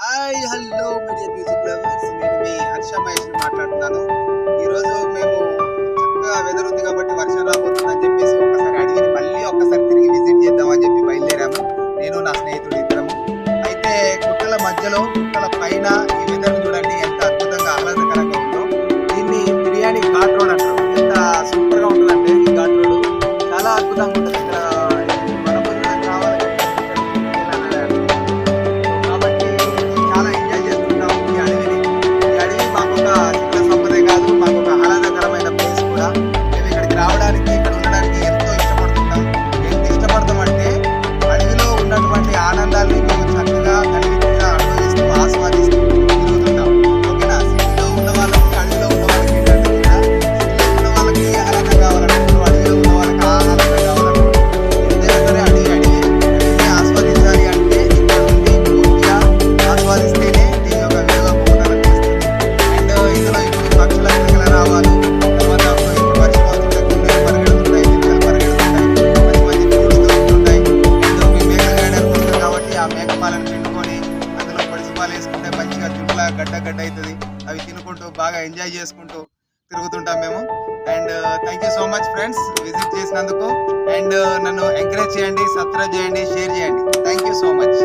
Hi hello media music lovers, నేను మీ హర్ష మహేష్ మాట్లాడుతున్నాను. ఈరోజు మేము చక్కగా వెదర్ ఉంది కాబట్టి వర్షం రాబోతుందని చెప్పేసి ఒక్కసారి అడవిని మళ్ళీ ఒక్కసారి తిరిగి విజిట్ చేద్దామని చెప్పి బయలుదేరాము. నేను నా స్నేహితుడు ఇద్దరము. అయితే గుట్టల మధ్యలో గుట్టల పైన ఈ వెదర్ చూడండి ఎంత అద్భుతంగా ఆహ్లాదకరంగా ఉందో. దీన్ని బిర్యానీ ఘాట్ రోడ్ అంటారు. ఎంత సూపర్ గా ఉంటుందంటే ఈ ఘాట్ రోడ్ చాలా అద్భుతంగా ఉంటుంది. ఇక్కడ వనభోజనానికి రావాలంటే కాబట్టి చాలా ఎంజాయ్ చేస్తుంటాం ఈ అడవిని. ఈ అడవి మాకు ఒక చిన్న సంపదే కాదు, మాకు ఒక ఆహ్లాదకరమైన ప్లేస్ కూడా. మేము ఇక్కడికి రావడానికి ఇక్కడ ఉండడానికి ఎంతో ఇష్టపడుతుంటాం. ఎంత ఇష్టపడతాం అంటే అడవిలో ఉన్నటువంటి ఆనందాన్ని మేము చక్కగా కలిగిగా అనుభవిస్తూ ఆస్వాదిస్తూ తిరుగుతుంటాం. ఓకేనా? సిటీలో ఉన్న వాళ్ళకి అడవిలో ఉన్న వాళ్ళకి ఏంటంటే కూడా సిటీలో ఉన్న వాళ్ళకి ఆహ్లాదం కావాలన్నప్పుడు అడవిలో ఉన్న వాళ్ళకి ఆహ్లాదం కావాలన్నప్పుడు ఏదైనా సరే అడవిని ఆస్వాదించాలి అంటే ఇక్కడ ఉండి పూర్తిగా ఆస్వాదిస్తేనే దీని యొక్క విలువ పొందాలని తెలుస్తుంది. అండ్ ఇందులో ఇప్పుడు పక్షుల కిలకిల రావాలి, తర్వాత ఇప్పుడు వర్షం అవుతుంటే కుండలు పరిగెడుతుంటాయి, జింకలు పరిగెడుతుంటాయి, మంచి మంచి ఫ్రూట్స్ దొరుకుతుంటాయి. అండ్ మీ మేకలు గాయడానికి వస్తుంది కాబట్టి ఆ మేక పాలను పిండుకొని అందులో పొడిసి పాలు వేసుకుంటే మంచిగా జుట్ల గడ్డ గడ్డ అవుతుంది. అవి తినుకుంటూ బాగా ఎంజాయ్ చేసుకుంటూ తిరుగుతుంటాం మేము. And thank you so much friends visit చేసినందుకు. అండ్ నన్ను ఎంకరేజ్ చేయండి, సబ్స్క్రైబ్ చేయండి, షేర్ చేయండి. Thank you so much.